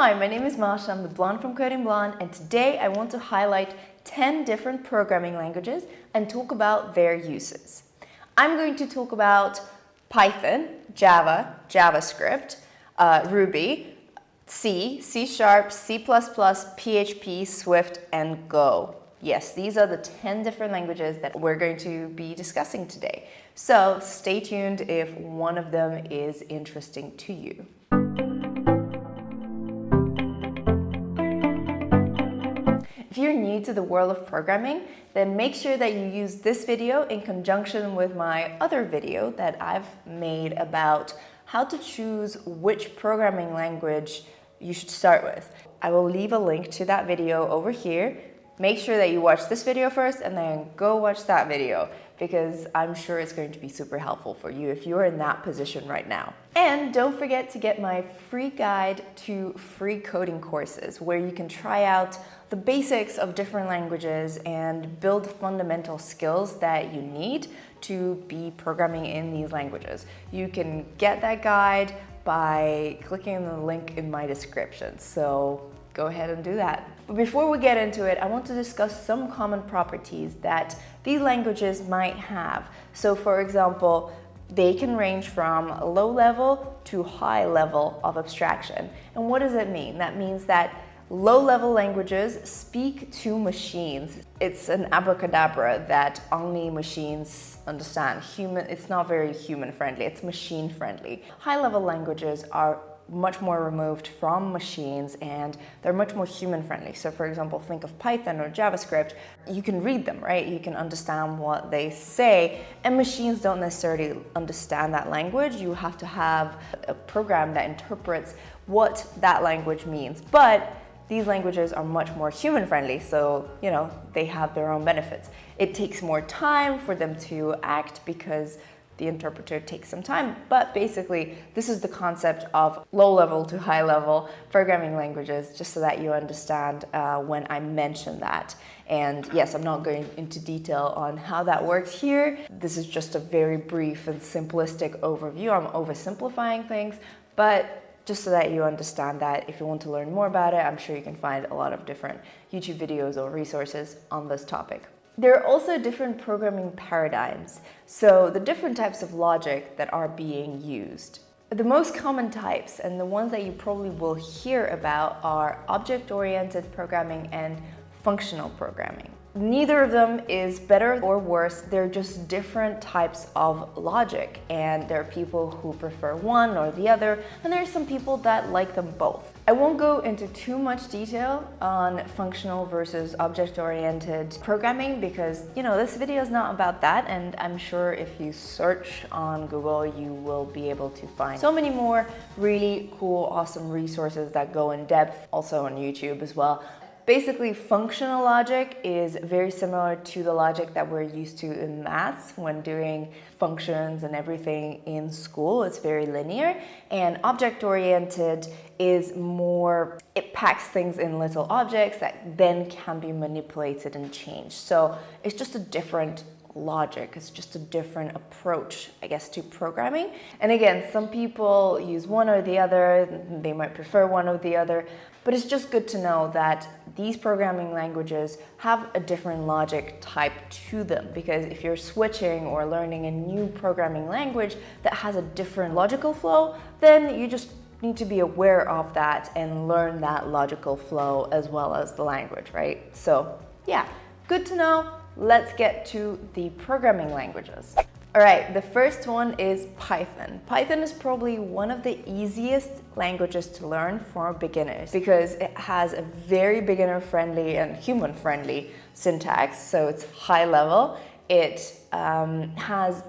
Hi, my name is Masha, I'm the blonde from Coding Blonde, and today I want to highlight 10 different programming languages and talk about their uses. I'm going to talk about Python, Java, JavaScript, Ruby, C, C#, C++, PHP, Swift, and Go. Yes, these are the 10 different languages that we're going to be discussing today. So stay tuned if one of them is interesting to you. If you're new to the world of programming, then make sure that you use this video in conjunction with my other video that I've made about how to choose which programming language you should start with. I will leave a link to that video over here. Make sure that you watch this video first and then go watch that video, because I'm sure it's going to be super helpful for you if you're in that position right now. And don't forget to get my free guide to free coding courses where you can try out the basics of different languages and build fundamental skills that you need to be programming in these languages. You can get that guide by clicking the link in my description. So go ahead and do that. But before we get into it, I want to discuss some common properties that these languages might have. So for example, they can range from low level to high level of abstraction. And what does it mean? That means that low-level languages speak to machines. It's an abracadabra that only machines understand. It's not very human-friendly, it's machine-friendly. High-level languages are much more removed from machines and they're much more human-friendly. So for example, think of Python or JavaScript. You can read them, right? You can understand what they say, and machines don't necessarily understand that language. You have to have a program that interprets what that language means. But these languages are much more human-friendly, so, they have their own benefits. It takes more time for them to act because the interpreter takes some time, but basically, this is the concept of low-level to high-level programming languages, just so that you understand when I mention that. And yes, I'm not going into detail on how that works here. This is just a very brief and simplistic overview. I'm oversimplifying things, but just so that you understand that if you want to learn more about it, I'm sure you can find a lot of different YouTube videos or resources on this topic. There are also different programming paradigms, so the different types of logic that are being used. The most common types, and the ones that you probably will hear about, are object-oriented programming and functional programming. Neither of them is better or worse, they're just different types of logic, and there are people who prefer one or the other, and there are some people that like them both. I won't go into too much detail on functional versus object-oriented programming because, this video is not about that, and I'm sure if you search on Google, you will be able to find so many more really cool, awesome resources that go in depth, also on YouTube as well. Basically, functional logic is very similar to the logic that we're used to in maths when doing functions and everything in school. It's very linear. And object-oriented is more, it packs things in little objects that then can be manipulated and changed. So it's just a different logic. It's just a different approach, I guess, to programming. And again, some people use one or the other. They might prefer one or the other. But it's just good to know that these programming languages have a different logic type to them, because if you're switching or learning a new programming language that has a different logical flow, then you just need to be aware of that and learn that logical flow as well as the language, right? So yeah, good to know. Let's get to the programming languages. All right, the first one is Python. Python is probably one of the easiest languages to learn for beginners because it has a very beginner-friendly and human-friendly syntax, so it's high level. It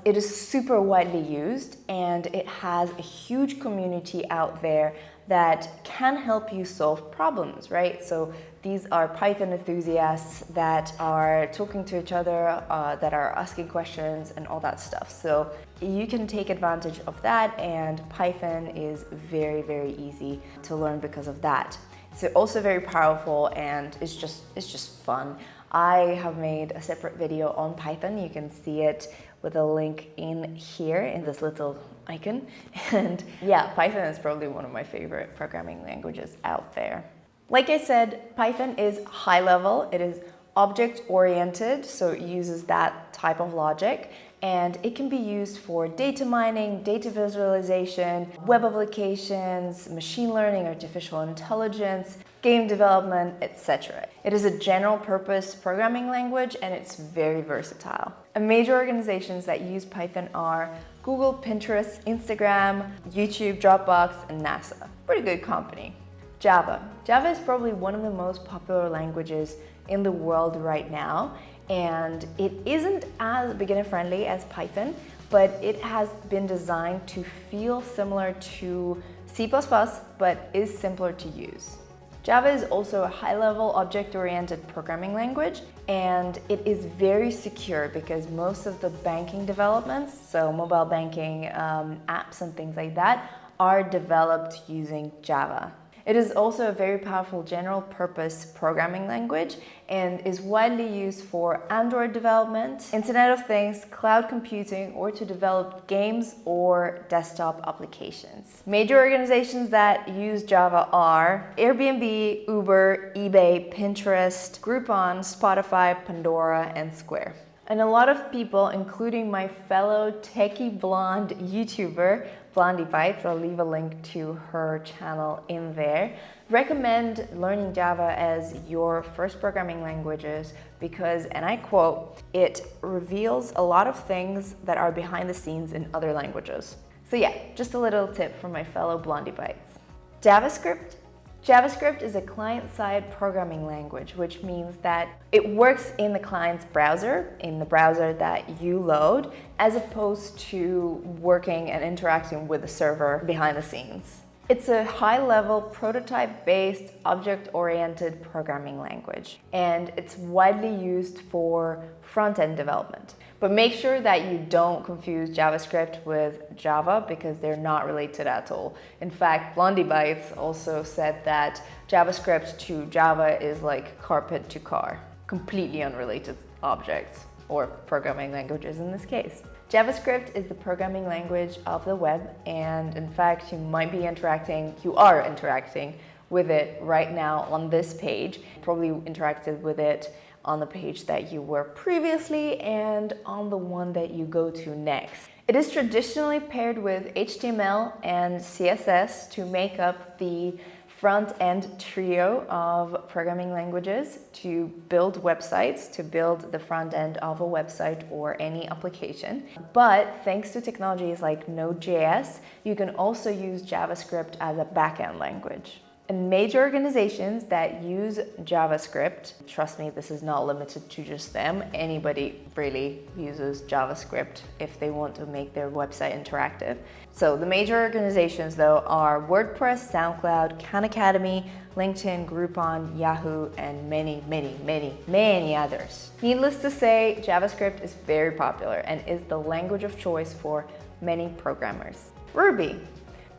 is super widely used, and it has a huge community out there that can help you solve problems, right? So these are Python enthusiasts that are talking to each other, that are asking questions and all that stuff. So you can take advantage of that, and Python is very, very easy to learn because of that. It's also very powerful, and it's just fun. I have made a separate video on Python. You can see it with a link in here in this little icon. And yeah, Python is probably one of my favorite programming languages out there. Like I said, Python is high level. It is object-oriented, so it uses that type of logic, and it can be used for data mining, data visualization, web applications, machine learning, artificial intelligence, game development, etc. It is a general-purpose programming language, and it's very versatile. And major organizations that use Python are Google, Pinterest, Instagram, YouTube, Dropbox, and NASA. Pretty good company. Java. Java is probably one of the most popular languages in the world right now, and it isn't as beginner friendly as Python, but it has been designed to feel similar to C++, but is simpler to use. Java is also a high-level object-oriented programming language, and it is very secure because most of the banking developments, so mobile banking apps and things like that, are developed using Java. It is also a very powerful general-purpose programming language and is widely used for Android development, Internet of Things, cloud computing, or to develop games or desktop applications. Major organizations that use Java are Airbnb, Uber, eBay, Pinterest, Groupon, Spotify, Pandora, and Square. And a lot of people, including my fellow techie blonde YouTuber, Blondie Bites, I'll leave a link to her channel in there, recommend learning Java as your first programming languages because, and I quote, it reveals a lot of things that are behind the scenes in other languages. So yeah, just a little tip from my fellow Blondie Bites. JavaScript. JavaScript is a client-side programming language, which means that it works in the client's browser, in the browser that you load, as opposed to working and interacting with the server behind the scenes. It's a high-level, prototype-based, object-oriented programming language, and it's widely used for front-end development. But make sure that you don't confuse JavaScript with Java because they're not related at all. In fact, Blondie Bites also said that JavaScript to Java is like carpet to car. Completely unrelated objects, or programming languages in this case. JavaScript is the programming language of the web, and in fact, you are interacting with it right now on this page. Probably interacted with it on the page that you were previously and on the one that you go to next. It is traditionally paired with HTML and CSS to make up the front-end trio of programming languages to build websites, to build the front end of a website or any application. But thanks to technologies like Node.js, you can also use JavaScript as a back-end language. And major organizations that use JavaScript, trust me, this is not limited to just them. Anybody really uses JavaScript if they want to make their website interactive. So the major organizations though are WordPress, SoundCloud, Khan Academy, LinkedIn, Groupon, Yahoo, and many, many, many, many others. Needless to say, JavaScript is very popular and is the language of choice for many programmers. Ruby.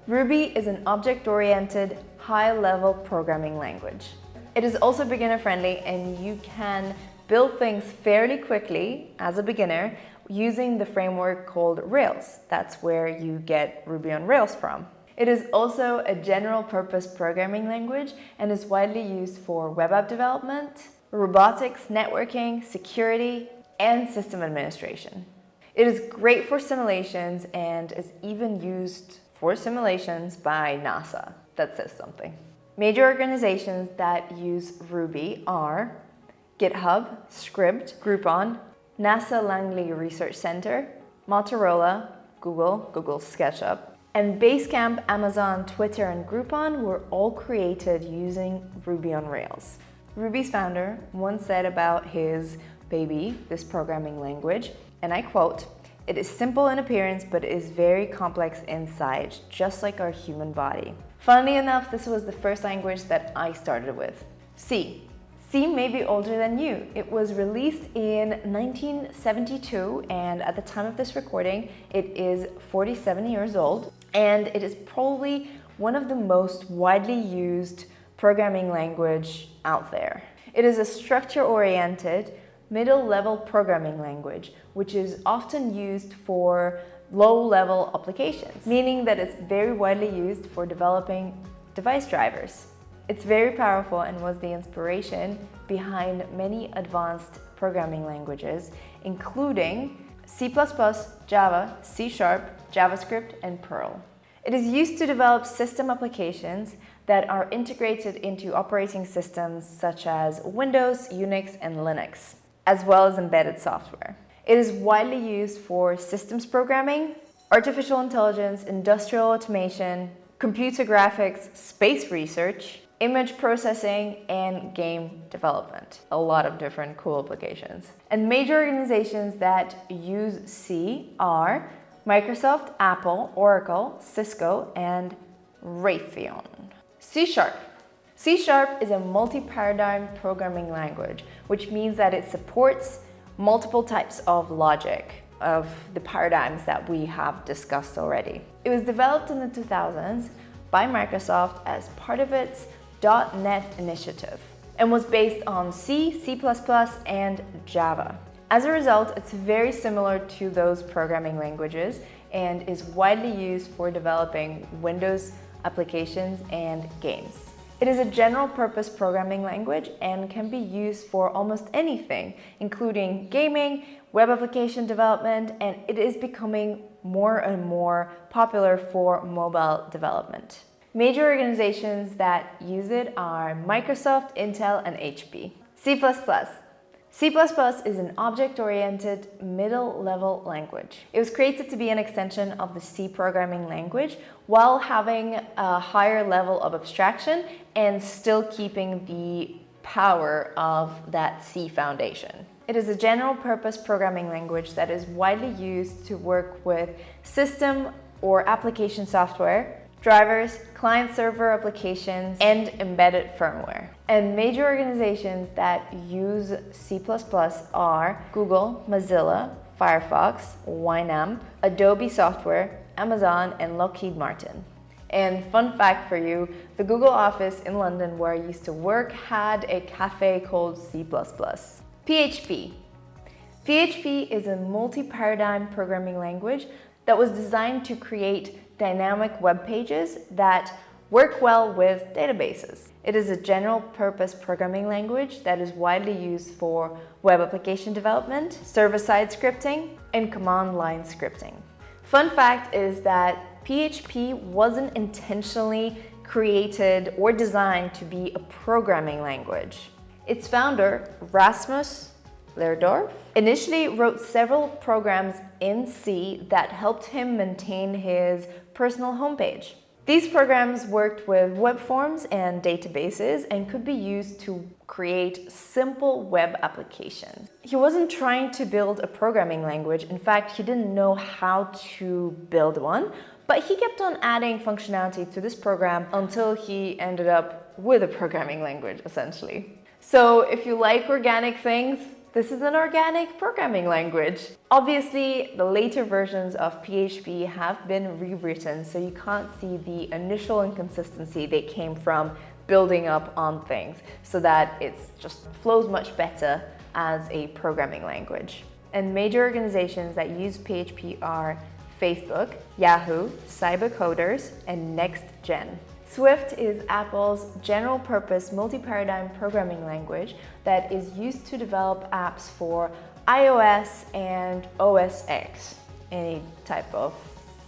Ruby is an object-oriented, high-level programming language. It is also beginner-friendly, and you can build things fairly quickly as a beginner using the framework called Rails. That's where you get Ruby on Rails from. It is also a general-purpose programming language and is widely used for web app development, robotics, networking, security, and system administration. It is great for simulations and is even used for simulations by NASA. That says something. Major organizations that use Ruby are GitHub, Script, Groupon, NASA Langley Research Center, Motorola, Google SketchUp, and Basecamp, Amazon, Twitter, and Groupon were all created using Ruby on Rails. Ruby's founder once said about his baby, this programming language, and I quote, "It is simple in appearance, but it is very complex inside, just like our human body." Funnily enough, this was the first language that I started with. C. C may be older than you. It was released in 1972, and at the time of this recording, it is 47 years old, and it is probably one of the most widely used programming language out there. It is a structure-oriented, middle-level programming language, which is often used for low-level applications, meaning that it's very widely used for developing device drivers. It's very powerful and was the inspiration behind many advanced programming languages, including C++, Java, C#, JavaScript, and Perl. It is used to develop system applications that are integrated into operating systems such as Windows, Unix, and Linux, as well as embedded software. It is widely used for systems programming, artificial intelligence, industrial automation, computer graphics, space research, image processing, and game development. A lot of different cool applications. And major organizations that use C are Microsoft, Apple, Oracle, Cisco, and Raytheon. C#. C# is a multi-paradigm programming language, which means that it supports multiple types of logic of the paradigms that we have discussed already. It was developed in the 2000s by Microsoft as part of its .NET initiative and was based on C, C++, and Java. As a result, it's very similar to those programming languages and is widely used for developing Windows applications and games. It is a general-purpose programming language and can be used for almost anything, including gaming, web application development, and it is becoming more and more popular for mobile development. Major organizations that use it are Microsoft, Intel, and HP. C++. C++ is an object-oriented middle-level language. It was created to be an extension of the C programming language while having a higher level of abstraction and still keeping the power of that C foundation. It is a general-purpose programming language that is widely used to work with system or application software, drivers, client-server applications, and embedded firmware. And major organizations that use C++ are Google, Mozilla, Firefox, YNAB, Adobe Software, Amazon, and Lockheed Martin. And fun fact for you, the Google office in London where I used to work had a cafe called C++. PHP. PHP is a multi-paradigm programming language that was designed to create dynamic web pages that work well with databases. It is a general-purpose programming language that is widely used for web application development, server-side scripting, and command-line scripting. Fun fact is that PHP wasn't intentionally created or designed to be a programming language. Its founder, Rasmus Lerdorf, initially wrote several programs in C that helped him maintain his personal homepage. These programs worked with web forms and databases and could be used to create simple web applications. He wasn't trying to build a programming language. In fact, he didn't know how to build one, but he kept on adding functionality to this program until he ended up with a programming language, essentially. So if you like organic things, this is an organic programming language. Obviously, the later versions of PHP have been rewritten, so you can't see the initial inconsistency that came from building up on things, so that it just flows much better as a programming language. And major organizations that use PHP are Facebook, Yahoo, Cybercoders, and NextGen. Swift is Apple's general-purpose multi-paradigm programming language that is used to develop apps for iOS and OS X, any type of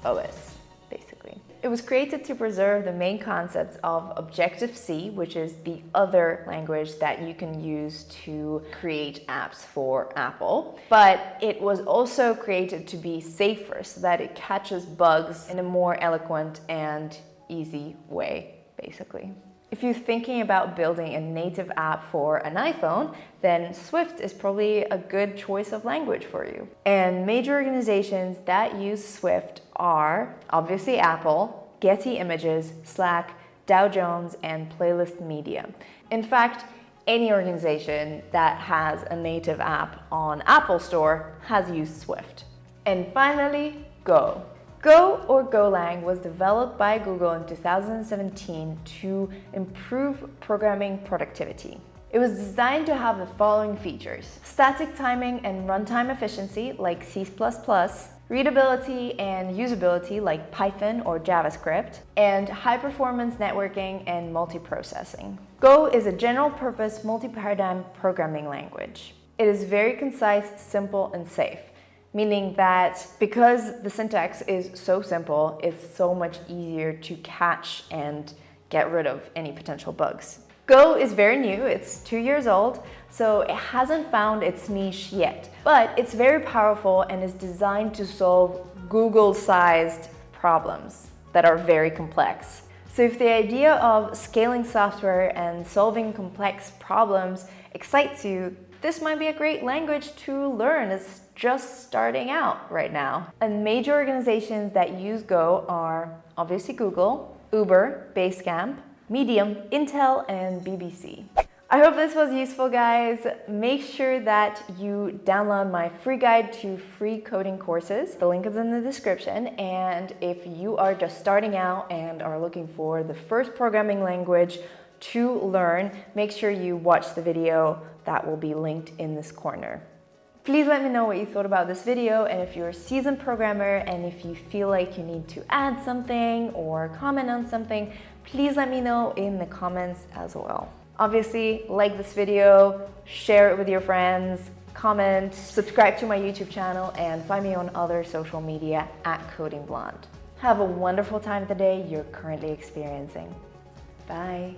OS, basically. It was created to preserve the main concepts of Objective-C, which is the other language that you can use to create apps for Apple. But it was also created to be safer so that it catches bugs in a more eloquent and easy way, basically. If you're thinking about building a native app for an iPhone, then Swift is probably a good choice of language for you. And major organizations that use Swift are obviously Apple, Getty Images, Slack, Dow Jones, and Playlist Media. In fact, any organization that has a native app on Apple Store has used Swift. And finally, Go. Go, or Golang, was developed by Google in 2017 to improve programming productivity. It was designed to have the following features: static timing and runtime efficiency like C++, readability and usability like Python or JavaScript, and high-performance networking and multiprocessing. Go is a general-purpose multi-paradigm programming language. It is very concise, simple, and safe, meaning that because the syntax is so simple, it's so much easier to catch and get rid of any potential bugs. Go is very new, it's 2 years old, so it hasn't found its niche yet, but it's very powerful and is designed to solve Google-sized problems that are very complex. So if the idea of scaling software and solving complex problems excites you, this might be a great language to learn. It's just starting out right now. And major organizations that use Go are obviously Google, Uber, Basecamp, Medium, Intel, and BBC. I hope this was useful, guys. Make sure that you download my free guide to free coding courses. The link is in the description. And if you are just starting out and are looking for the first programming language to learn, make sure you watch the video that will be linked in this corner. Please let me know what you thought about this video, and if you're a seasoned programmer and if you feel like you need to add something or comment on something, please let me know in the comments as well. Obviously, like this video, share it with your friends, comment, subscribe to my YouTube channel, and find me on other social media @CodingBlonde. Have a wonderful time of the day you're currently experiencing. Bye.